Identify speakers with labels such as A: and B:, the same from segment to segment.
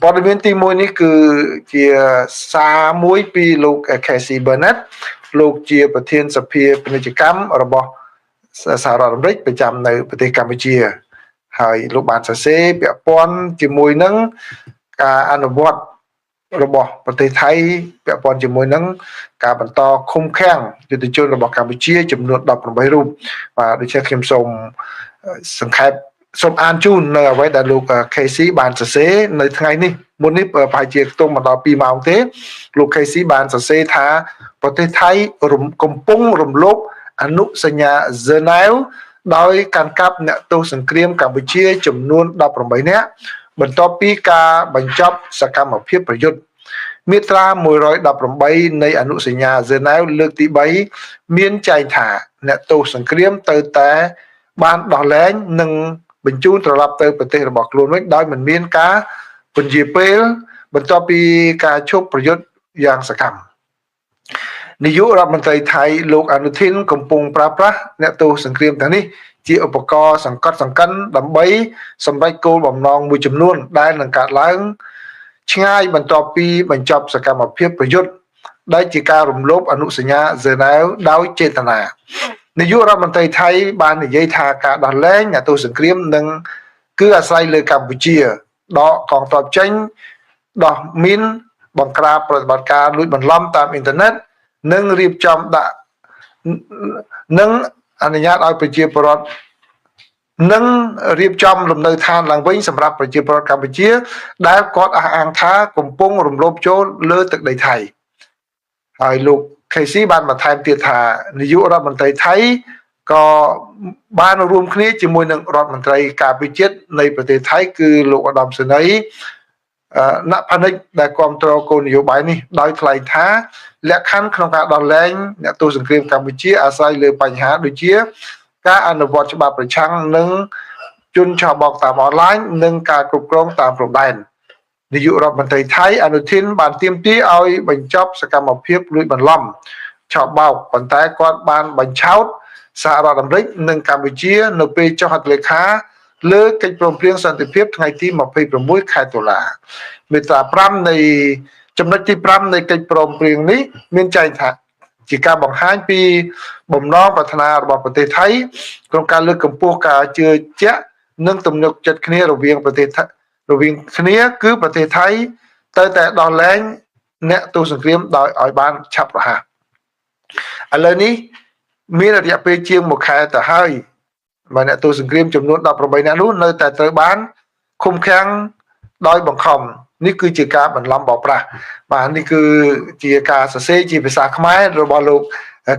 A: ព័ត៌មានទី1នេះគឺជាសារមួយពីលោក Casey Bennett លោកជាប្រធានសភាពាណិជ្ជកម្មរបស់សហរដ្ឋអាមេរិកប្រចាំនៅប្រទេសកម្ពុជាហើយលោកបានសរសេរពាក់ព័ន្ធជាមួយនឹងការអនុវត្តរបស់ប្រទេសថៃពាក់ព័ន្ធជាមួយនឹងការបន្តឃុំឃាំងយុទ្ធជនរបស់កម្ពុជាចំនួន18រូបបាទដូច្នេះខ្ញុំសូមសង្ខេបសូមអានជូននៅអ្វីដែលលោក Casey បានសរសេរនៅថ្ងៃនេះមុននេះប្រហែលជាខ្ទង់មកដល់2ម៉ោងទេលោក Casey បានសរសេរថាប្រទេសថៃកំពុងរំលោភអនុសញ្ញាហ្សឺណែវដោយកាន់កាប់អ្នកទោសសង្គ្រាមកម្ពុជាចំនួន18នាក់បន្ទាប់ពីការបញ្ចប់សកម្មភាពប្រយុទ្ធមាត្រា118នៃអនុសញ្ញាហ្សឺណែវលើកទី3មានចែងថាអ្នកទោសសង្គ្រាមត្រូវតែបានដោះលែងនិងបញ្ជូនត្រឡប់ទៅប្រទេសរបស់ខ្លួនវិញដោយមិនមានការពន្យាពេលបន្ទាប់ពីការឈប់ប្រយុទ្ធយ៉ាងសកម្មនាយករដ្ឋមន្ត្រីថៃលោកអនុทิនកំពុងប្រើប្រាស់អ្នកទោសសង្គ្រាមទាំងនេះជាឧបករណ៍សង្កត់សង្កិនដើម្បីសម្រេចគោលបំណងមួយចំនួនដែលនឹងកើតឡើងឆ្ងាយបន្ទាប់ពីបញ្ចប់សកម្មភាពប្រយុទ្ធដែលជាការរំលោភអនុសញ្ញាហ្សឺណែវដោយចេតនានាយករដ្ឋមន្ត្រីថៃបាននិយាយថាការដោះលែងអ្នកទោសសង្គ្រាមនឹងគឺអាស្រ័យលើកម្ពុជាដកកងទ័ពចេញដោះមីនបង្ក្រាបប្រតិបត្តិការលួចបន្លំតាមអ៊ីនធឺណិតនិងរៀបចំដាក់និងអនុញ្ញាតឲ្យប្រជាពលរដ្ឋនិងរៀបចំលំនៅឋានឡើងវិញសម្រាប់ប្រជាពលរដ្ឋកម្ពុជាដែលគាត់អះអាងថាកំពុងរំលោភចូលលើទឹកដីថៃហើយលោក Casey បានបន្ថែមទៀតថានាយករដ្ឋមន្ត្រីថៃក៏បានរួមគ្នាជាមួយនឹងរដ្ឋមន្ត្រីការពារជាតិនៃប្រទេសថៃគឺលោកឧត្តមសេនីយ៍ណផានិកដែលគ្រប់គ្រងគោលនយោបាយនេះដោយថ្លែងថាលក្ខខណ្ឌក្នុងការដោះលែងអ្នកទោសសង្គ្រាមកម្ពុជាអាស្រ័យលើបញ្ហាដូចជាការអនុវត្តច្បាប់ប្រឆាំងនឹងជនឆបោកតាមអនឡាញនិងការគ្រប់គ្រងតាមព្រំដែននាយករដ្ឋមន្ត្រីថៃអនុทิនបានទាមទារឲ្យបញ្ចប់សកម្មភាពលួចបន្លំឆបោកប៉ុន្តែគាត់បានបញ្ឆោតសហរដ្ឋអាមេរិកនិងកម្ពុជានៅពេលចុះហត្ថលេខាលើកិច្ចព្រមព្រៀងសន្តិភាពថ្ងៃទី26ខែតុលាមាត្រា5នៃចំណុចទី5នៃកិច្ចព្រមព្រៀងនេះមានចែងថាជាការបង្ហាញពីបំណងប្រាថ្នារបស់ប្រទេសថៃក្នុងការលើកកម្ពស់ការជឿជាក់និងទំនុកចិត្តគ្នារវាងគ្នាគឺប្រទេសថៃទៅតែដោះលែងអ្នកទោសសង្គ្រាមដោយឲ្យបានឆាប់រហ័សឥឡូវនេះមានរយៈពេលជាង1ខែទៅហើយបាទអ្នកទោសសង្គ្រាមចំនួន18នាក់នោះនៅតែត្រូវបានឃុំឃាំងដោយបង្ខំនេះគឺជាការបន្លំបោកប្រាស់បាទនេះគឺជាការសរសេរជាភាសាខ្មែររបស់លោក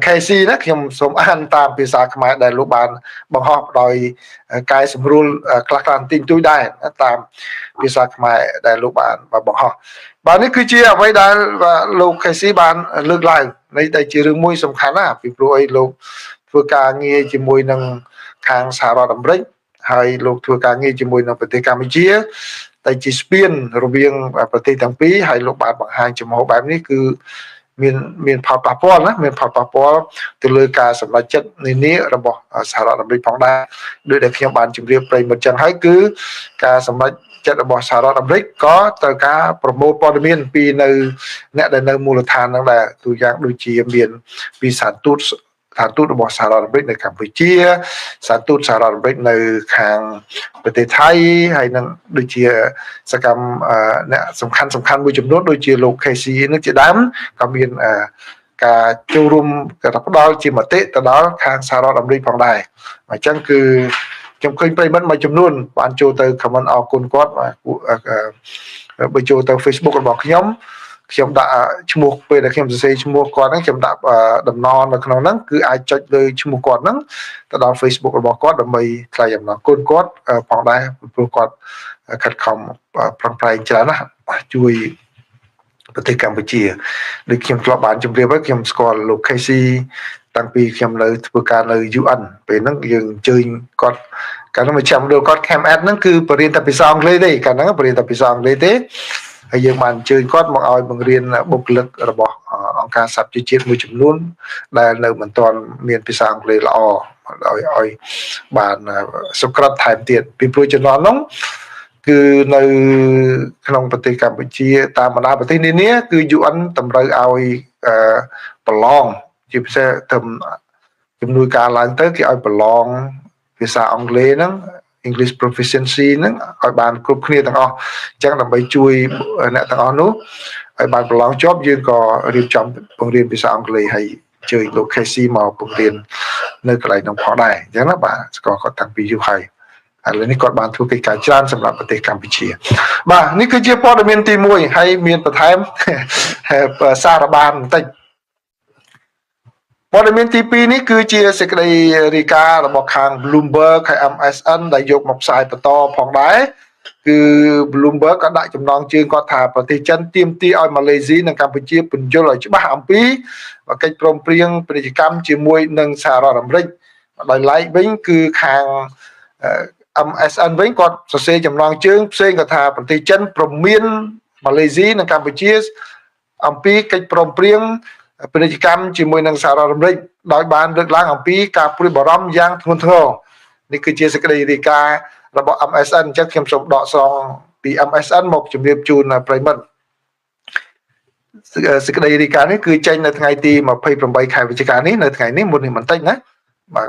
A: Casey ណាខ្ញុំសូមអានតាមភាសាខ្មែរដែលលោកបានបង្ហោះដោយកែសម្រួលខ្លះៗបន្តិចបន្តួចដែរតាមភាសាខ្មែរដែលលោកបានបង្ហោះបាទនេះគឺជាអ្វីដែលលោក Casey បានលើកឡើងនេះតែជារឿងមួយសំខាន់ណាពីព្រោះអីលោកធ្វើការងារជាមួយនឹងខាងសហរដ្ឋអាមេរិកហើយលោកធ្វើការងារជាមួយនឹងប្រទេសកម្ពុជាតែជាស្ពានរវាងប្រទេសទាំងពីរហើយលោកបានបង្ហាញចំហបែបនេះគឺមានផលប៉ះពាល់ណាមានផលប៉ះពាល់ទៅលើការសម្រេចចិត្តនានារបស់សហរដ្ឋអាមេរិកផងដែរដោយដែលខ្ញុំបានជម្រាបប្រិយមិត្តចឹងហើយគឺការសម្រេចចិត្តរបស់សហរដ្ឋអាមេរិកក៏ត្រូវការប្រមូលព័ត៌មានពីនៅអ្នកដែលនៅមូលដ្ឋានហ្នឹងដែរទូយ៉ាងដូចជាមានពីស្ថានទូតរបស់សហរដ្ឋអាមេរិកនៅកម្ពុជាស្ថានទូតសហរដ្ឋអាមេរិកនៅខាងប្រទេសថៃហើយនឹងដូចជាសកម្មអ្នកសំខាន់មួយចំនួនដូចជាលោក Casey នឹងជាដើមក៏មានការចូលរួមក៏ផ្ដល់ជាមតិទៅដល់ខាងសហរដ្ឋអាមេរិកផងដែរអញ្ចឹងគឺខ្ញុំឃើញប្រិយមិត្តមួយចំនួនបានចូលទៅ comment អរគុណគាត់បើចូលទៅ Facebook របស់ខ្ញុំដាក់ឈ្មោះពេលដែលខ្ញុំសរសេរឈ្មោះគាត់ហ្នឹងខ្ញុំដាក់តំណនៅក្នុងហ្នឹងគឺអាចចុចលើឈ្មោះគាត់ហ្នឹងទៅដល់ Facebook របស់គាត់ដើម្បីថ្លែងអំណរគុណគាត់ផងដែរព្រោះគាត់ខិតខំប្រឹងប្រែងច្រើនណាស់ជួយប្រទេសកម្ពុជាដូចខ្ញុំធ្លាប់បានជម្រាបហើយខ្ញុំស្គាល់លោក Casey តាំងពីខ្ញុំនៅធ្វើការនៅ UN ពេលហ្នឹងយើងអញ្ជើញគាត់កាលនោះមកចាំដល់គាត់ Camp Ad ហ្នឹងគឺបរិញ្ញាបត្រភាសាអង់គ្លេសទេកាលហ្នឹងបរិញ្ញាបត្រភាសាអង់គ្លេសទេហើយយើងបានអញ្ជើញគាត់មកឲ្យបង្រៀនបុគ្គលិករបស់អង្គការសហប្រជាជាតិមួយចំនួនដែលនៅមិនទាន់មានភាសាអង់គ្លេសល្អឲ្យបានសុក្រិតថែមទៀតពីព្រោះជំនាន់នោះ គឺនៅក្នុងប្រទេសកម្ពុជាតាមបណ្ដាប្រទេសនានាគឺ UN តម្រូវឲ្យប្រឡងជាពិសេសទៅជំនួយការឡើងទៅគេឲ្យប្រឡងភាសាអង់គ្លេសហ្នឹង English proficiency ហ្នឹងឲ្យបានគ្រប់គ្នាទាំងអស់អញ្ចឹងដើម្បីជួយអ្នកទាំងអស់នោះឲ្យបានប្រឡងជាប់យើងក៏រៀបចំបង្រៀនភាសាអង់គ្លេសហើយអញ្ជើញលោក Casey មកបង្រៀននៅកន្លែងនោះផងដែរអញ្ចឹងណាបាទស្គាល់គាត់តាំងពីយូរហើយឥឡូវនេះគាត់បានធ្វើកិច្ចការច្រើនសម្រាប់ប្រទេសកម្ពុជាបាទនេះគឺជាព័ត៌មានទី1ហើយមានបន្ថែមសារបានបន្តិចព័ត៌មានទី2នេះគឺជាសេចក្តីរាយការណ៍របស់ខាង Bloomberg ហើយ MSN ដែលយកមកផ្សាយបន្តផងដែរគឺ Bloomberg ក៏ដាក់ចំណងជើងគាត់ថាប្រទេសចិនទាមទារឲ្យម៉ាឡេស៊ីនិងកម្ពុជាពន្យល់ឲ្យច្បាស់អំពីកិច្ចព្រមព្រៀងពាណិជ្ជកម្មជាមួយនឹងសហរដ្ឋអាមេរិកដោយឡែកវិញគឺខាងMSN វិញគាត់សរសេរចំណងជើងផ្សេងគាត់ថាប្រទេសចិនព្រមានម៉ាឡេស៊ីនិងកម្ពុជាអំពីកិច្ចព្រមព្រៀងពាណិជ្ជកម្មជាមួយនឹងសហរដ្ឋអាមេរិកដោយបានលើកឡើងអំពីការព្រួយបារម្ភយ៉ាងធ្ងន់ធ្ងរនេះគឺជាសេចក្តីរាយការណ៍របស់ MSN អញ្ចឹងខ្ញុំសូមដកស្រង់ពី MSN មកជម្រាបជូនប្រិយមិត្តសេចក្តីរាយការណ៍នេះគឺចេញនៅថ្ងៃទី28ខែវិច្ឆិកានេះនៅថ្ងៃនេះមុននេះបន្តិចណាបាទ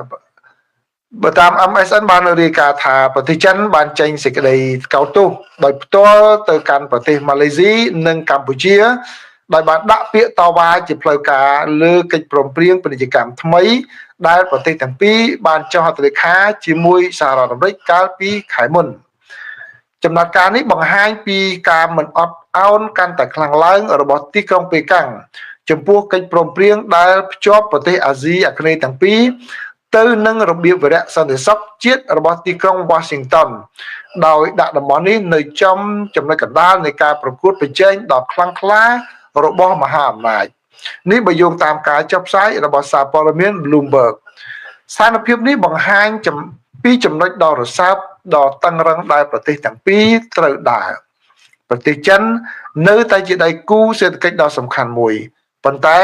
A: បើតាម MSN បានរាយការណ៍ថាប្រទេសចិនបានចេញសេចក្តីថ្កោលទោសដោយផ្ទាល់ទៅកាន់ប្រទេសម៉ាឡេស៊ីនិងកម្ពុជាដោយបានដាក់ពាក្យតវ៉ាជាផ្លូវការលើកិច្ចព្រមព្រៀងពាណិជ្ជកម្មថ្មីដែលប្រទេសទាំងពីរបានចុះហត្ថលេខាជាមួយសហរដ្ឋអាមេរិកកាលពីខែមុនចំណាត់ការនេះបង្ហាញពីការមិនអត់ឱនកាន់តែខ្លាំងឡើងរបស់ទីក្រុងប៉េកាំងចំពោះកិច្ចព្រមព្រៀងដែលភ្ជាប់ប្រទេសអាស៊ីអាគ្នេយ៍ទាំងពីរទៅនឹងរបៀបវរៈសន្តិសុខជាតិរបស់ទីក្រុង Washington ដោយដាក់តំបន់នេះនៅចំណុចកណ្ដាលនៃការប្រកួតប្រជែងដ៏ខ្លាំងក្លារបស់មហាអំណាចនេះបើយោងតាមការចុះផ្សាយរបស់សារព័ត៌មាន Bloomberg ស្ថានភាពនេះបង្ហាញពីចំណុចដ៏រសើបដ៏តឹងរ៉ឹងដែលប្រទេសទាំងពីរត្រូវដើរប្រទេសចិននៅតែជាដៃគូសេដ្ឋកិច្ចដ៏សំខាន់មួយប៉ុន្តែ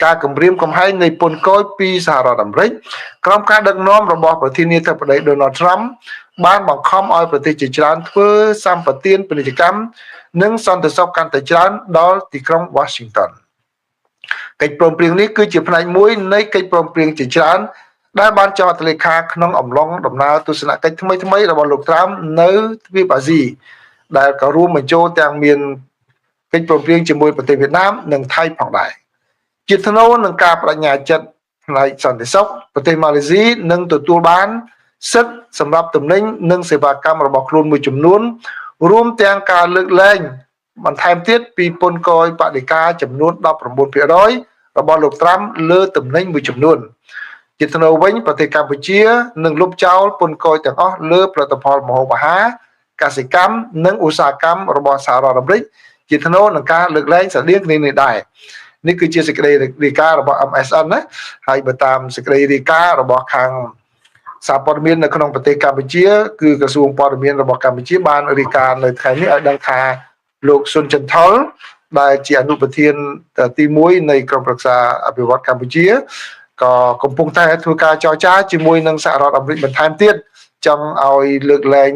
A: ការគម្រាមកំហែងនៃពន្ធគយពីសហរដ្ឋអាមេរិកក្រោមការដឹកនាំរបស់ប្រធានាធិបតី Donald Trump បានបង្ខំឲ្យប្រទេសជាច្រើនធ្វើសម្បទានពាណិជ្ជកម្មនិងសន្តិសុខកាន់តែច្រើនដល់ទីក្រុង Washington កិច្ចព្រមព្រៀងនេះគឺជាផ្នែកមួយនៃកិច្ចព្រមព្រៀងជាច្រើនដែលបានចុះហត្ថលេខាក្នុងអំឡុងដំណើរទស្សនកិច្ចថ្មីៗរបស់លោក Trump នៅទ្វីបអាស៊ីដែលក៏រួមបញ្ចូលទាំងមានកិច្ចព្រមព្រៀងជាមួយប្រទេសវៀតណាមនិងថៃផងដែរជាថ្នូរនឹងការបដិញ្ញាចិត្តផ្នែកសន្តិសុខប្រទេសម៉ាឡេស៊ីនឹងទទួលបានសិទ្ធិសម្រាប់ទំនិញនិងសេវាកម្មរបស់ខ្លួនមួយចំនួនរួមទាំងការលើកលែងបន្ថែមទៀតពីពន្ធគយបដិការចំនួន 19% របស់លោកត្រាំលើទំនិញមួយចំនួនជាថ្នូរវិញប្រទេសកម្ពុជានឹងលុបចោលពន្ធគយទាំងអស់លើផលិតផលម្ហូបអាហារកសិកម្មនិងឧស្សាហកម្មរបស់សហរដ្ឋអាមេរិកជាថ្នូរនឹងការលើកលែងស្រដៀងគ្នានេះដែរនេះគឺជាសេចក្តីរាយការណ៍របស់ MSN ណាហើយបើតាមសេចក្តីរាយការណ៍របស់ខាងសារព័ត៌មាននៅក្នុងប្រទេសកម្ពុជាគឺក្រសួងព័ត៌មានរបស់កម្ពុជាបានរាយការណ៍នៅថ្ងៃនេះឲ្យដឹងថាលោកស៊ុនចិនថុលដែលជាអនុប្រធានទី1នៃក្រុមប្រឹក្សាអភិវឌ្ឍកម្ពុជាក៏កំពុងតែធ្វើការចរចាជាមួយនឹងសហរដ្ឋអាមេរិកបន្ថែមទៀតចង់ឲ្យលើកលែង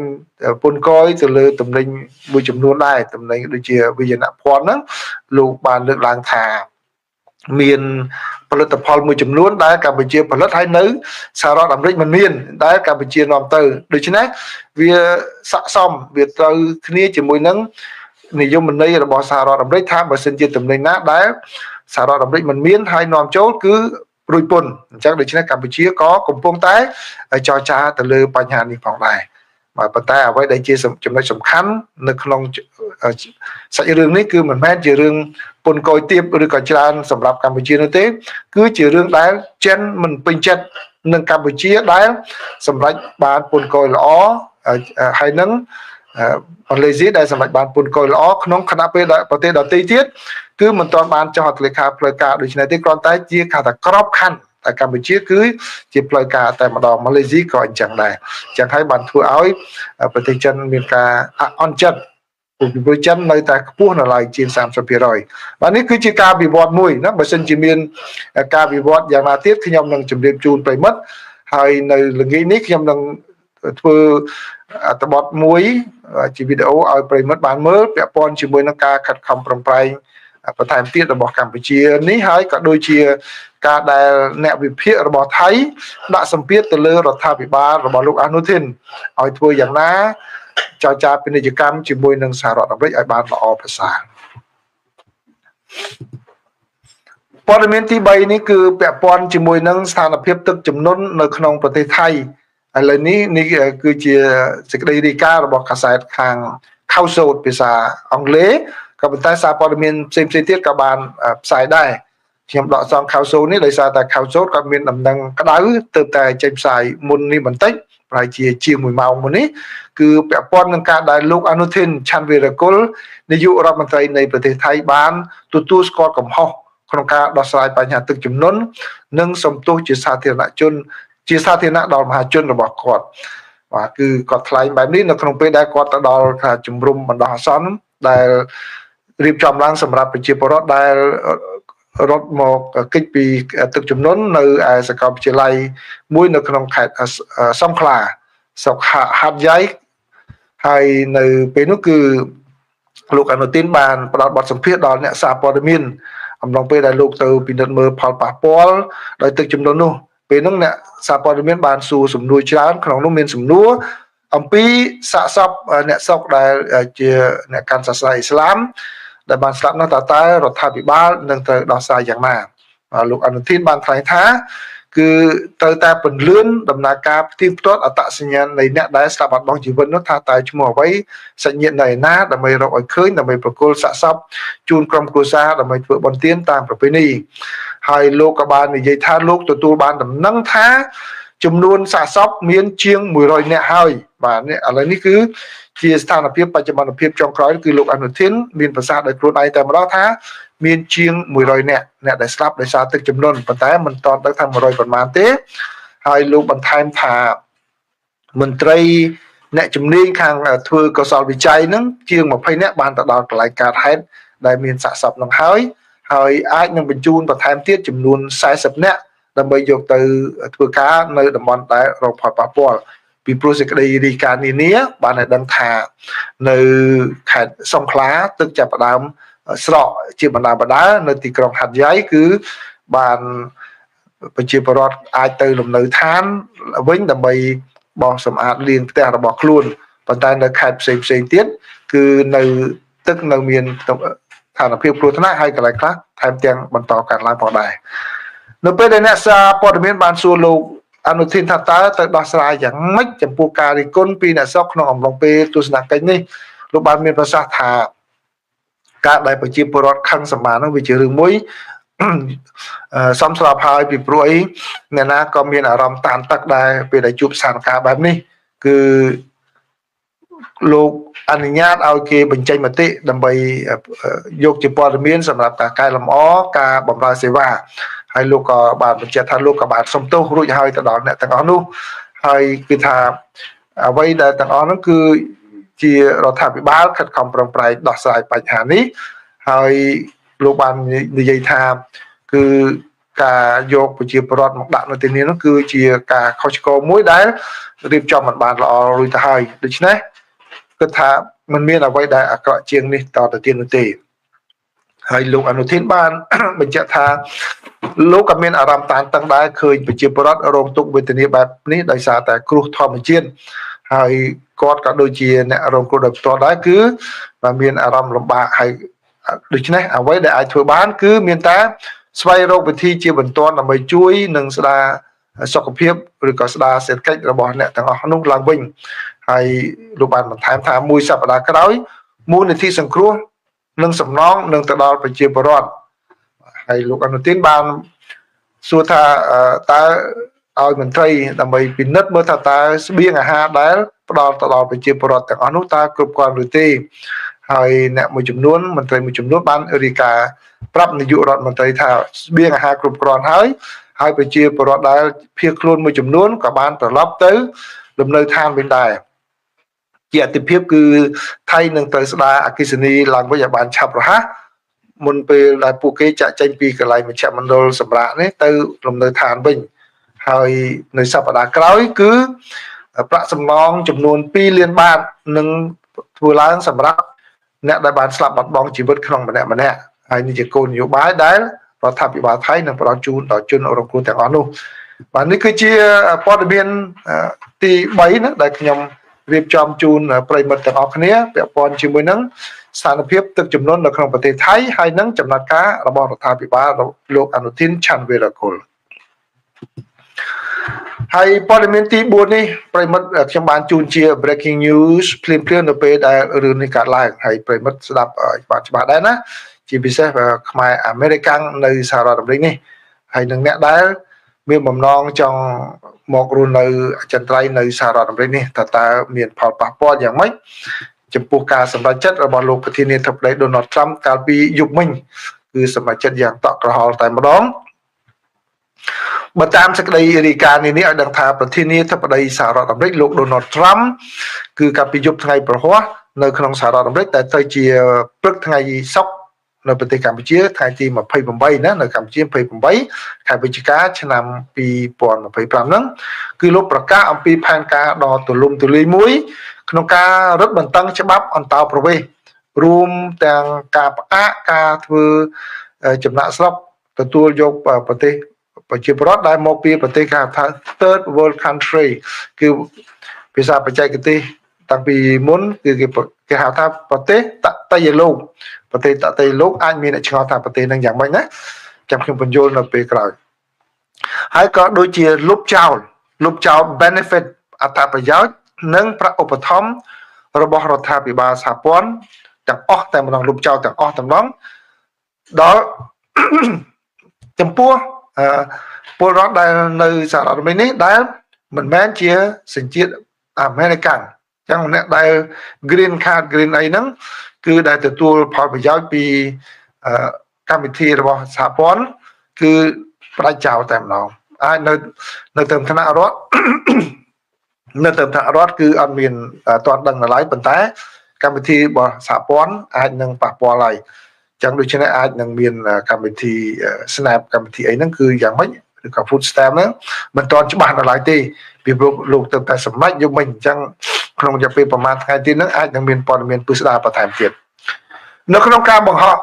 A: ពន្ធគយទៅលើទំនិញមួយចំនួនដែរទំនិញដូចជាវិញ្ញាណភ័ណ្ឌហ្នឹងលោកបានលើកឡើងថាមានផលិតផលមួយចំនួនដែលកម្ពុជាផលិតហើយនៅសហរដ្ឋអាមេរិកមិនមានដែលកម្ពុជានាំទៅដូច្នេះវាស័ក្តិសមវាត្រូវគ្នាជាមួយនឹងនិយមន័យរបស់សហរដ្ឋអាមេរិកថាបើសិនជាទំនិញណាដែលសហរដ្ឋអាមេរិកមិនមានហើយនាំចូលគឺរួចពន្ធអញ្ចឹងដូច្នេះកម្ពុជាក៏កំពុងតែចរចាទៅលើបញ្ហានេះផងដែរបាទប៉ុន្តែអ្វីដែលជាចំណុចសំខាន់នៅក្នុងសាច់រឿងនេះគឺមិនមែនជារឿងពន្ធគយទាបឬក៏ច្រើនសម្រាប់កម្ពុជានោះទេគឺជារឿងដែលចិនមិនពេញចិត្តនឹងកម្ពុជាដែលសម្រេចបានពន្ធគយល្អហើយនឹងម៉ាឡេស៊ីដែលសម្រេចបានពន្ធគយល្អក្នុងគណៈពេលប្រទេសដទៃទៀតគឺមិនទាន់បានចុះហត្ថលេខាផ្លូវការដូច្នេះទេគ្រាន់តែជាថាក្របខ័ណ្ឌតែកម្ពុជាគឺជាផ្លូវការតែម្ដងម៉ាឡេស៊ីក៏អញ្ចឹងដែរអញ្ចឹងហើយបានធ្វើឲ្យប្រទេសចិនមានការអន់ចិត្តព្រោះចិននៅតែខ្ពស់នៅឡើយជាង 30% បាទនេះគឺជាការវិវត្តមួយណាបើសិនជាមានការវិវត្តយ៉ាងណាទៀតខ្ញុំនឹងជម្រាបជូនប្រិមិត្តហើយនៅល្ងាចនេះខ្ញុំនឹង ធ្វើអត្ថបទមួយជាវីដេអូឲ្យប្រិមិត្តបានមើលពាក់ព័ន្ធជាមួយនឹងការខិតខំប្រឹងប្រែងបន្ថែមទៀតរបស់កម្ពុជានេះហើយក៏ដូចជាការដែលអ្នកវិភាគរបស់ថៃដាក់សម្ពាធទៅលើរដ្ឋាភិបាលរបស់លោកអនុทิនឲ្យធ្វើយ៉ាងណាចរចាពាណិជ្ជកម្មជាមួយនឹងសហរដ្ឋអាមេរិកឲ្យបានល្អប្រសើរព័ត៌មានទី3នេះគឺពាក់ព័ន្ធជាមួយនឹងស្ថានភាពទឹកជំនន់នៅក្នុងប្រទេសថៃឥឡូវនេះគឺជាសេចក្តីរាយការណ៍របស់កាសែតខាង Khawsod ភាសាអង់គ្លេសក៏ប៉ុន្តែសារព័ត៌មានផ្សេងៗទៀតក៏បានផ្សាយដែរខ្ញុំដកស្រង់ Khawsod នេះដោយសារតែ Khawsod ក៏មានដំណឹងក្តៅទើបតែចេញផ្សាយមុននេះបន្តិចប្រហែលជា1ម៉ោងមុននេះគឺពាក់ព័ន្ធនឹងការដែលលោកអនុทิនឆាន់វីរគុលនាយករដ្ឋមន្ត្រីនៃប្រទេសថៃបានទទួលស្គាល់កំហុសក្នុងការដោះស្រាយបញ្ហាទឹកជំនន់និងសំទោសជាសាធារណៈដល់មហាជនរបស់គាត់បាទគឺគាត់ថ្លែងបែបនេះនៅក្នុងពេលដែលគាត់ទៅដល់ការជំរុំបណ្ដោះអាសន្នដែលរៀបចំឡើងសម្រាប់ប្រជាពលរដ្ឋដែលរត់មកគេចពីទឹកជំនន់នៅឯសាកលវិទ្យាល័យមួយនៅក្នុងខេត្តសង្ខឡាស្រុកហាត់យ៉ៃហើយនៅពេលនោះគឺលោកអនុទានបានផ្ដល់បទសម្ភាសន៍ដល់អ្នកសារព័ត៌មានអំឡុងពេលដែលលោកទៅពិនិត្យមើលផលប៉ះពាល់ដោយទឹកជំនន់នោះពេលនោះអ្នកសារព័ត៌មានបានសួរសំណួរច្រើនក្នុងនោះមានសំណួរអំពីសាកសពអ្នកស្រុកដែលជាអ្នកកាន់សាសនាអ៊ីស្លាមដែលបានស្លាប់នោះតើរដ្ឋាភិបាលនឹងត្រូវដោះស្រាយយ៉ាងណាលោកអនុทินបានថ្លែងថាគឺត្រូវតែពន្លឿនដំណើរការផ្ទៀងផ្ទាត់អត្តសញ្ញាណនៃអ្នកដែលស្លាប់បាត់បង់ជីវិតនោះថាតើឈ្មោះអ្វីសញ្ញានៅឯណាដើម្បីរកឲ្យឃើញដើម្បីប្រគល់សាកសពជូនក្រុមគ្រួសារដើម្បីធ្វើបុណ្យទានតាមប្រពៃណីហើយលោកក៏បាននិយាយថាលោកទទួលបានដំណឹងថាចំនួនសាកសពមានជាង100នាក់ហើយបាទនេះឥឡូវនេះគឺជាស្ថានភាពបច្ចុប្បន្នភាពចុងក្រោយគឺលោកអនុทินមានប្រសាសន៍ដោយខ្លួនឯងតែម្ដងថាមានជាង100នាក់អ្នកដែលស្លាប់ដោយសារទឹកជំនន់ប៉ុន្តែមិនទាន់ដឹងថា100ប៉ុន្មានទេហើយលោកបន្ថែមថាមន្ត្រីអ្នកជំនាញខាងធ្វើកុសលវិច័យនឹងជាង20នាក់បានទៅដល់កន្លែងកើតហេតុដែលមានសាកសពនឹងហើយអាចនឹងបញ្ជូនបន្ថែមទៀតចំនួន40នាក់ដើម្បីយកទៅធ្វើការនៅតំបន់ដែលរងផលប៉ះពាល់ពីព្រោះសេចក្តីរាយការណ៍នានាបានឲ្យដឹងថានៅខេត្តសង្ខឡាទឹកចាប់ផ្ដើមស្រកជាបណ្ដានៅទីក្រុងហាត់យ៉ៃគឺបានប្រជាពលរដ្ឋអាចទៅលំនៅឋានវិញដើម្បីបោសសម្អាតលាងផ្ទះរបស់ខ្លួនប៉ុន្តែនៅខេត្តផ្សេងទៀតគឺនៅទឹកនៅមានស្ថានភាពគ្រោះថ្នាក់ហើយកន្លែងខ្លះថែមទាំងបន្តកើតឡើងផងដែរនៅពេលដែលអ្នកសារព័ត៌មានបានសួរលោកអនុทิនថាតើទៅដោះស្រាយយ៉ាងម៉េចចំពោះការរិះគន់ពីអ្នកស្រុកក្នុងអំឡុងពេលទស្សនកិច្ចនេះលោកបានមានប្រសាសន៍ថាការដែលប្រជាពលរដ្ឋខឹងសម្បាននោះវាជារឿងមួយសំស្របហើយពីព្រោះអីអ្នកណាក៏មានអារម្មណ៍តានតឹកដែរពេលដែលជួបស្ថានភាពបែបនេះគឺលោកអនុញ្ញាតឲ្យគេបញ្ចេញមតិដើម្បីយកជាព័ត៌មានសម្រាប់ការកែលម្អការបម្រើសេវាហើយលោកក៏បានបញ្ជាក់ថាលោកក៏បានសុំទោសរួចហើយទៅដល់អ្នកទាំងអស់នោះហើយគឺថាអ្វីដែលទាំងអស់នោះគឺជារដ្ឋាភិបាលខិតខំប្រឹងប្រែងដោះស្រាយបញ្ហានេះហើយលោកបាននិយាយថាគឺការយកប្រជាពលរដ្ឋមកដាក់នៅទីនេះនោះគឺជាការខុសឆ្គងមួយដែលរៀបចំមិនបានល្អរួចទៅហើយដូច្នេះគិតថាมันមានអ្វីដែលអាក្រក់ជាងនេះតទៅទៀតនោះទេហើយលោកអនុทินបានបញ្ជាក់ថាលោកក៏មានអារម្មណ៍តានតឹងដែរឃើញប្រជាពលរដ្ឋរងទុក្ខវេទនាបែបនេះដោយសារតែគ្រោះធម្មជាតិហើយគាត់ក៏ដូចជាអ្នករងគ្រោះដោយផ្ទាល់ដែរគឺមានអារម្មណ៍លំបាកហើយដូច្នេះអ្វីដែលអាចធ្វើបានគឺមានតែស្វែងរកវិធីជាបន្ទាន់ដើម្បីជួយនិងស្ដារសុខភាពឬក៏ស្ដារសេដ្ឋកិច្ចរបស់អ្នកទាំងអស់នោះឡើងវិញហើយលោកបានបន្ថែមថាមួយសប្តាហ៍ក្រោយមូលនិធិសង្គ្រោះនិងសំណងនឹងទៅដល់ប្រជាពលរដ្ឋហើយលោកអនុទានបានសួរថាតើឲ្យមន្ត្រីដើម្បីពិនិត្យមើលថាតើស្បៀងអាហារដែលផ្ដល់ទៅដល់ប្រជាពលរដ្ឋទាំងអស់នោះតើគ្រប់គ្រាន់ឬទេហើយអ្នកមួយចំនួនមន្ត្រីមួយចំនួនបានរាយការណ៍ប្រាប់នាយករដ្ឋមន្ត្រីថាស្បៀងអាហារគ្រប់គ្រាន់ហើយប្រជាពលរដ្ឋដែលភៀសខ្លួនមួយចំនួនក៏បានត្រឡប់ទៅលំនៅឋានវិញដែរជាអតិភិបគឺថៃនឹងត្រូវស្ដារអគ្គិសនីឡើងវិញឲ្យបានឆាប់រហ័សមុនពេលដែលពួកគេចាក់ចេញពីកន្លែងមជ្ឈមណ្ឌលសម្រាប់នេះទៅលំនៅឋានវិញហើយនៅសប្តាហ៍ក្រោយគឺ ប្រាក់សំណងចំនួន2លានបាតនឹងធ្វើឡើងសម្រាប់អ្នកដែលបានស្លាប់បាត់បង់ជីវិតក្នុងម្នាក់ហើយនេះជាគោលនយោបាយដែលរដ្ឋាភិបាលថៃនឹងផ្ដល់ជូនដល់ជនរងគ្រោះទាំងអស់នោះបាទនេះគឺជាព័ត៌មានទី3ណាដែលខ្ញុំរៀបចំជូនប្រិយមិត្តទាំងអស់គ្នាពាក់ព័ន្ធជាមួយនឹងស្ថានភាពទឹកជំនន់នៅក្នុងប្រទេសថៃហើយនឹងចំណាត់ការរបស់រដ្ឋាភិបាលលោកអនុทิនឆាន់វីរកុលហើយព័ត៌មានទី4នេះប្រិមិត្តខ្ញុំបានជូនជា breaking news ភ្លាមនៅពេលដែលរឿងនេះកើតឡើងហើយប្រិមិត្តស្ដាប់ច្បាស់ដែរណាជាពិសេសខ្មែរអាមេរិកាំងនៅសហរដ្ឋអាមេរិកនេះហើយនឹងអ្នកដែលមានបំណងចង់មករស់នៅអចិន្ត្រៃយ៍នៅសហរដ្ឋអាមេរិកនេះតើមានផលប៉ះពាល់យ៉ាងម៉េចចំពោះការសម្រេចចិត្តរបស់លោកប្រធានាធិបតី Donald Trump កាលពីយប់មិញគឺសម្រេចចិត្តយ៉ាងតក់ក្រហល់តែម្ដងបើតាមសេចក្តីរាយការណ៍នេះឲ្យដឹងថាប្រធានាធិបតីសហរដ្ឋអាមេរិកលោក Donald Trump គឺកាលពីយប់ថ្ងៃប្រហ័សនៅក្នុងសហរដ្ឋអាមេរិកតែទៅជាព្រឹកថ្ងៃសុក្រនៅប្រទេសកម្ពុជាថ្ងៃទី28ណានៅកម្ពុជា28ខែវិច្ឆិកាឆ្នាំ2025ហ្នឹងគឺលោកប្រកាសអំពីផែនការដ៏ទូលំទូលាយមួយក្នុងការរឹតបន្តឹងច្បាប់អន្តោប្រវេសន៍រួមទាំងការផ្អាកការធ្វើចំណាក់ស្រុកទទួលយកប្រទេសប្រជាពលរដ្ឋដែលមកពីប្រទេសគេហៅថា third world country គឺភាសាបច្ចេកទេសតាំងពីមុនគឺគេហៅថាប្រទេសតតយលោកប្រទេសតតយលោកអាចមានអ្នកឆ្ងល់ថាប្រទេសនឹងយ៉ាងម៉េចណាចាំខ្ញុំបញ្យល់នៅពេលក្រោយហើយក៏ដូចជាលុបចោល benefit អត្ថប្រយោជន៍និងប្រាក់ឧបត្ថម្ភរបស់រដ្ឋាភិបាលសហព័ន្ធទាំងអស់តែម្ដងលុបចោលទាំងអស់តែម្ដងដល់ចំពោះពលរដ្ឋដែលនៅសហរដ្ឋអាមេរិកនេះដែលមិនមែនជាសញ្ជាតិអាមេរិកាំងចឹងអ្នកដែល green card green អីហ្នឹងគឺដែលទទួលផលប្រយោជន៍ពីកម្មវិធីរបស់សហព័ន្ធគឺផ្ដាច់ចោលតែម្ដងអាចនៅតាមឋានៈរដ្ឋនៅតាមឋានៈរដ្ឋគឺអត់មានទាន់ដឹងឡើយប៉ុន្តែកម្មវិធីរបស់សហព័ន្ធអាចនឹងប៉ះពាល់ហើយចឹងដូច្នេះអាចនឹងមានកម្មវិធី snap កម្មវិធីអីហ្នឹងគឺយ៉ាងម៉េចឬក៏ food stamp ហ្នឹងមិនទាន់ច្បាស់នៅឡើយទេពីព្រោះលោកទៅតែសម្ដេចយកមិញអញ្ចឹងក្នុងរយៈពេលប្រហែលថ្ងៃទៀតហ្នឹងអាចនឹងមានព័ត៌មានពិស្ដារបន្ថែមទៀតនៅក្នុងការបង្ហោះ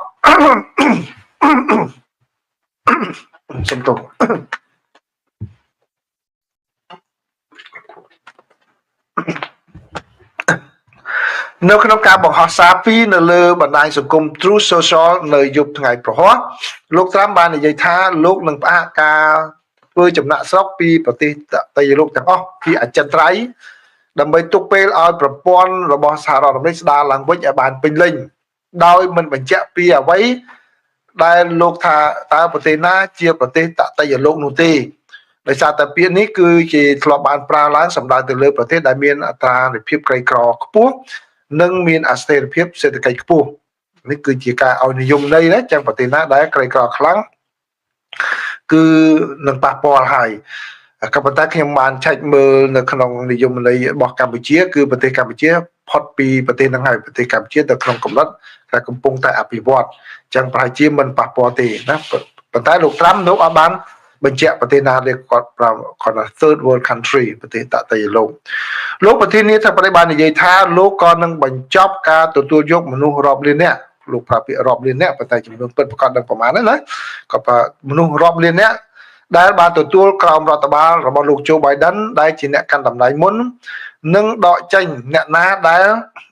A: សំទោសនៅក្នុងការបង្ហោះសារពីនៅលើបណ្ដាញសង្គម Truth Social នៅយប់ថ្ងៃប្រហ័សលោកត្រាំបាននិយាយថាលោកនឹងផ្អាកការធ្វើចំណាក់ស្រុកពីប្រទេសតៃលោកទាំងអស់ពីអចិន្ត្រៃយ៍ដើម្បីទុកពេលឲ្យប្រព័ន្ធរបស់សហរដ្ឋអាមេរិកស្ដារឡើងវិញឲ្យបានពេញលេញដោយមិនបញ្ជាក់ពីអ្វីដែលលោកថាតើប្រទេសណាជាប្រទេសតៃលោកនោះទេដោយសារតែពាក្យនេះគឺជាធ្លាប់បានប្រើឡើងសម្ដៅទៅលើប្រទេសដែលមានអត្រានៃភាពក្រីក្រខ្ពស់និងមានអស្ថិរភាពសេដ្ឋកិច្ចខ្ពស់នេះគឺជាការឲ្យនិយមន័យណាចឹងប្រទេសណាដែលក្រីក្រខ្លាំងគឺនឹងប៉ះពាល់ហើយក៏ប៉ុន្តែខ្ញុំបានឆែកមើលនៅក្នុងនិយមន័យរបស់កម្ពុជាគឺប្រទេសកម្ពុជាផុតពីប្រទេសហ្នឹងហើយប្រទេសកម្ពុជាទៅក្នុងកំណត់តែកំពុងតែអភិវឌ្ឍចឹងប្រហែលជាមិនប៉ះពាល់ទេណាប៉ុន្តែលោកត្រាំលោកអត់បានបញ្ជាក់ប្រទេសណាដែលគាត់ថា third world country ប្រទេសតតៃលោកប្រធានាធិបតីបាននិយាយថាលោកក៏នឹងបញ្ចប់ការទទួលយកមនុស្សរាប់លាននាក់លោកប្រាប់ពាក្យរាប់លាននាក់ប៉ុន្តែចំនួនពិតប្រាកដនឹងប្រមាណហ្នឹងណាក៏មនុស្សរាប់លាននាក់ដែលបានទទួលក្រោមរដ្ឋបាលរបស់លោក Joe Biden ដែលជាអ្នកកាន់តំណែងមុននឹងដកចេញអ្នកណាដែល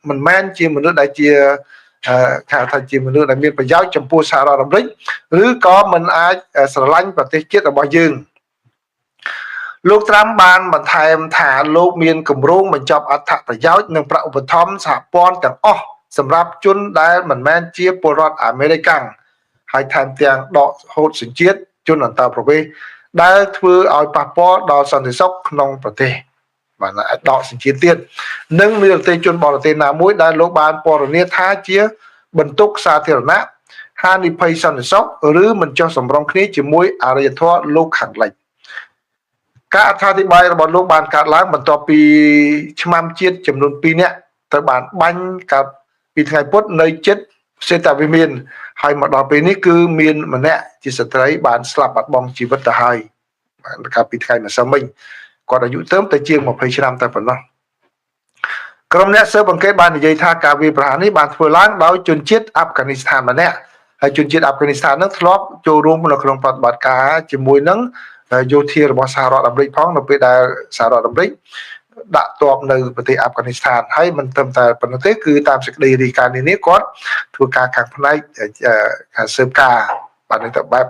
A: មិនមែនជាមនុស្សដែលជាថាជាមនុស្សដែលមានប្រយោជន៍ចំពោះសហរដ្ឋអាមេរិកឬក៏មិនអាចស្រឡាញ់ប្រទេសជាតិរបស់យើងលោកត្រាំបានបន្ថែមថាលោកមានគម្រោងបញ្ចប់អត្ថប្រយោជន៍និងប្រាក់ឧបត្ថម្ភសហព័ន្ធទាំងអស់សម្រាប់ជនដែលមិនមែនជាពលរដ្ឋអាមេរិកាំងហើយថែមទាំងដកហូតសញ្ជាតិជនអន្តោប្រវេសន៍ដែលធ្វើឲ្យប៉ះពាល់ដល់សន្តិសុខក្នុងប្រទេសបានអាចដកសញ្ជាតិទៀតនិងមានប្រទេសជនបរទេសណាមួយដែលលោកបានពណ៌នាថាជាបន្ទុកសាធារណៈហានិភ័យសន្តិសុខឬមិនចុះសម្រុងគ្នាជាមួយអរិយធម៌លោកខាងលិចការអត្ថាធិប្បាយរបស់លោកបានកើតឡើងបន្ទាប់ពីឆ្មាំជាតិចំនួន2នាក់ត្រូវបានបាញ់កាលពីថ្ងៃពុធនៅចិត្តសេតាវិមានហើយមកដល់ពេលនេះគឺមានម្នាក់ជាស្ត្រីបានស្លាប់បាត់បង់ជីវិតទៅហើយកាលពីថ្ងៃម្សិលមិញ គាត់អាយុទៅជាង20ឆ្នាំតែប៉ុណ្ណោះក្រុមអ្នកស៊ើបអង្កេតបាននិយាយថាការវាយប្រហារនេះបានធ្វើឡើងដោយជនជាតិអាហ្វហ្គានីស្ថានម្នាក់ហើយជនជាតិអាហ្វហ្គានីស្ថាននឹងធ្លាប់ចូលរួមនៅក្នុងប្រតិបត្តិការជាមួយនឹងយោធារបស់សហរដ្ឋអាមេរិកផងនៅពេលដែលសហរដ្ឋអាមេរិកដាក់ទ័ពនៅប្រទេសអាហ្វហ្គានីស្ថានហើយមិនត្រឹមតែប៉ុណ្ណោះទេគឺតាមសេចក្តីរាយការណ៍នេះគាត់ធ្វើការខាងផ្នែកការស៊ើបការបាទទៅបែប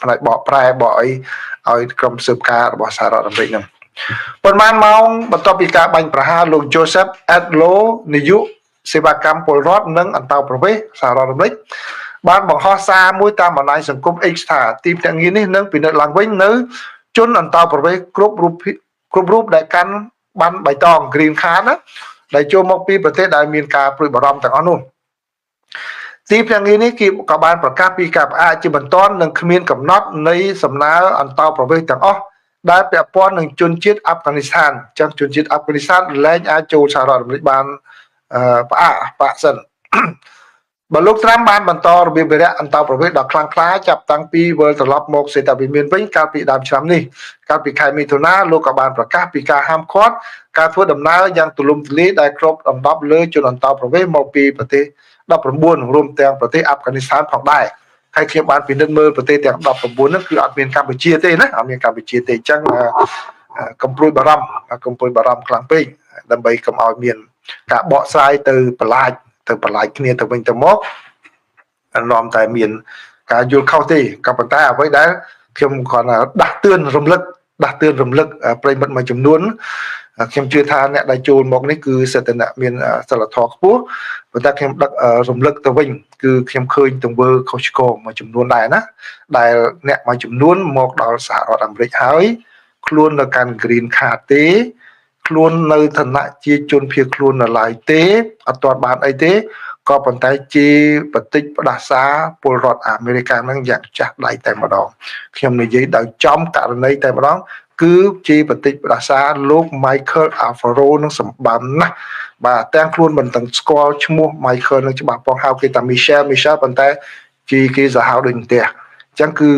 A: ផ្នែកបកប្រែបកអីឲ្យក្រុមស៊ើបការរបស់សហរដ្ឋអាមេរិកហ្នឹងប៉ុន្មានម៉ោងបន្ទាប់ពីការបាញ់ប្រហារលោក Joseph Edlow នាយកសេវាកម្មពលរដ្ឋនិងអន្តោប្រវេសន៍សហរដ្ឋអាមេរិកបានបង្ហោះសារមួយតាមបណ្ដាញសង្គម X ថាទីភ្នាក់ងារនេះនឹងពិនិត្យឡើងវិញនៅជនអន្តោប្រវេសន៍គ្រប់រូបដែលកាន់បានបៃតង Green Card ណាដែលចូលមកពីប្រទេសដែលមានការព្រួយបារម្ភទាំងអស់នោះទីភ្នាក់ងារនេះគេក៏បានប្រកាសពីការផ្អាកជាបន្ទាន់និងគ្មានកំណត់នៃសំណើអន្តោប្រវេសន៍ទាំងអស់ដែលពាក់ព័ន្ធនឹងជនជាតិអាហ្វហ្គានីស្ថានអញ្ចឹងជនជាតិអាហ្វហ្គានីស្ថានលែងអាចចូលសហរដ្ឋអាមេរិកបានផ្អាកសិនបើលោកត្រាំបានបន្តរបៀបវិរៈអន្តោប្រវេសន៍ដ៏ខ្លាំងក្លាចាប់តាំងពីវិលត្រឡប់មកសេតវិមានវិញកាលពីដើមឆ្នាំនេះកាលពីខែមិថុនាលោកក៏បានប្រកាសពីការហាមឃាត់ការធ្វើដំណើរយ៉ាងទូលំទូលាយដែលគ្របដណ្ដប់លើជនអន្តោប្រវេសន៍មកពីប្រទេស19រួមទាំងប្រទេសអាហ្វហ្គានីស្ថានផងដែរហើយខ្ញុំបានពិនិត្យមើលប្រទេសទាំង19ហ្នឹងគឺអត់មានកម្ពុជាទេណាអត់មានកម្ពុជាទេអញ្ចឹងកំព្រួយបារម្ភខ្លាំងពេកដើម្បីកុំឲ្យមានការបកស្រាយទៅបន្លាចគ្នាទៅវិញទៅមកនាំតែមានការយល់ខុសទេក៏ប៉ុន្តែអ្វីដែលខ្ញុំគ្រាន់តែដាស់តឿនរំលឹកប្រិមិត្តមួយចំនួនខ្ញុំជឿថាអ្នកដែលចូលមកនេះគឺសិទ្ធិអ្នកមានសិលធម៌ខ្ពស់ប៉ុន្តែខ្ញុំដឹករំលឹកទៅវិញគឺខ្ញុំឃើញទង្វើខុសឆ្គងមួយចំនួនដែរណាដែលអ្នកមួយចំនួនមកដល់សហរដ្ឋអាមេរិកហើយខ្លួននៅកាន់ Green Card ទេខ្លួននៅឋានៈជាជនភៀសខ្លួននៅឡើយទេអត់ទាន់បានអីទេក៏ប៉ុន្តែជាបតិចផ្ដាសាពលរដ្ឋអាមេរិកហ្នឹងយ៉ាងចាស់ដៃតែម្ដងខ្ញុំនិយាយដោយចំករណីតែម្ដងគឺជាបតិចផ្ដាសាលោក Michael Alfaro នឹងសម្បំណាស់បាទទាំងខ្លួនមិនទាំងស្គាល់ឈ្មោះ Michael នឹងច្បាស់ផងហៅគេថា Michelle ប៉ុន្តែជាគេសាហាវដូចផ្ទះអញ្ចឹងគឺ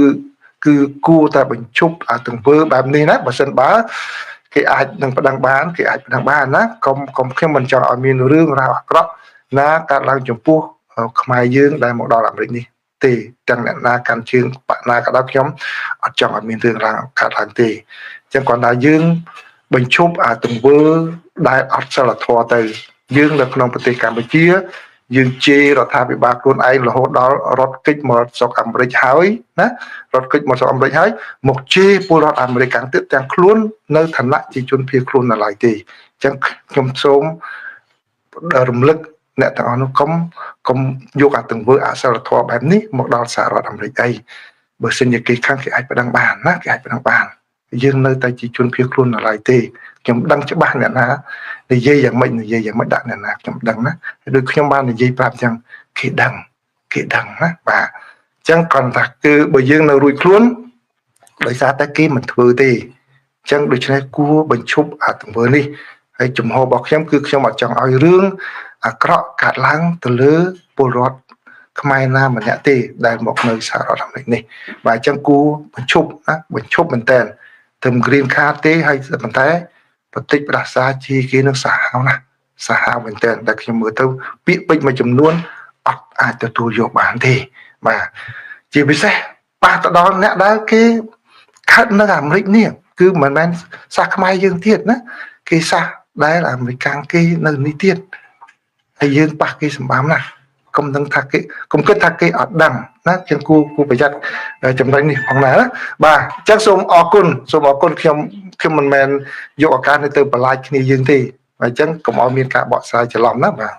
A: គួរតែបញ្ឈប់អាទង្វើបែបនេះណាបើសិនបើគេអាចនឹងប្តឹងបានណាកុំខ្ញុំមិនចង់ឲ្យមានរឿងរ៉ាវអាក្រក់ណាកើតឡើងចំពោះខ្មែរយើងដែលមកដល់អាមេរិកនេះទេទាំងអ្នកណាកាន់ជើងបកណាក៏ដោយខ្ញុំអត់ចង់ឲ្យមានរឿងរ៉ាវកើតឡើងទេអញ្ចឹងគាត់ថាយើងបញ្ឈប់អាទង្វើដែលអត់សិលធម៌ទៅយើងនៅក្នុងប្រទេសកម្ពុជាយើងជេររដ្ឋាភិបាលខ្លួនឯងរហូតដល់រត់គេចមកស្រុកអាមេរិកហើយណារត់គេចមកស្រុកអាមេរិកហើយមកជេរពលរដ្ឋអាមេរិកទៀតទាំងខ្លួននៅឋានៈជាជនភៀសខ្លួននៅឡើយទេអញ្ចឹងខ្ញុំសូមរំលឹកអ្នកទាំងអស់នោះកុំយកអាទង្វើអសិលធម៌បែបនេះមកដល់សហរដ្ឋអាមេរិកអីបើសិនជាគេខាងគេអាចប្តឹងបានណាគេអាចប្តឹងបានយើងនៅតែជាជនភៀសខ្លួននៅឡើយទេខ្ញុំដឹងច្បាស់អ្នកណានិយាយយ៉ាងម៉េចដាក់អ្នកណាខ្ញុំដឹងណាដូចខ្ញុំបាននិយាយប្រាប់ចឹងគេដឹងណាបាទអញ្ចឹងគាត់ថាគឺបើយើងនៅរួចខ្លួនដោយសារតែគេមិនធ្វើទេអញ្ចឹងដូច្នេះគួរបញ្ឈប់អាទង្វើនេះហើយជំហររបស់ខ្ញុំគឺខ្ញុំអត់ចង់ឲ្យរឿងអាក្រក់កើតឡើងទៅលើពលរដ្ឋខ្មែរណាម្នាក់ទេដែលមកនៅសហរដ្ឋអាមេរិកនេះបាទអញ្ចឹងគួរបញ្ឈប់មែនតើទៅ Green Card ទេហើយប៉ុន្តែបតិចផ្ដាសាជាគេនឹងសាហាវណាស់សាហាវមែនតើតែខ្ញុំមើលទៅពាក្យពេចន៍មួយចំនួនអត់អាចទទួលយកបានទេបាទជាពិសេសប៉ះទៅដល់អ្នកដែលគេខិតនៅអាមេរិកនេះគឺមិនមែនសាសខ្មែរយើងទៀតណាគេសាសដែលអាមេរិកគេនៅនេះទៀតហើយយើងប៉ះគេសម្បំណាស់កុំគិតថាគេអត់ដឹងណាចឹងគួរប្រយ័ត្នចំណុចនេះផងណាបាទអញ្ចឹងសូមអរគុណខ្ញុំមិនមែនយកឱកាសនេះទៅបន្លាចគ្នាយើងទេអញ្ចឹងកុំឲ្យមានការបកស្រាយច្រឡំណាបាទ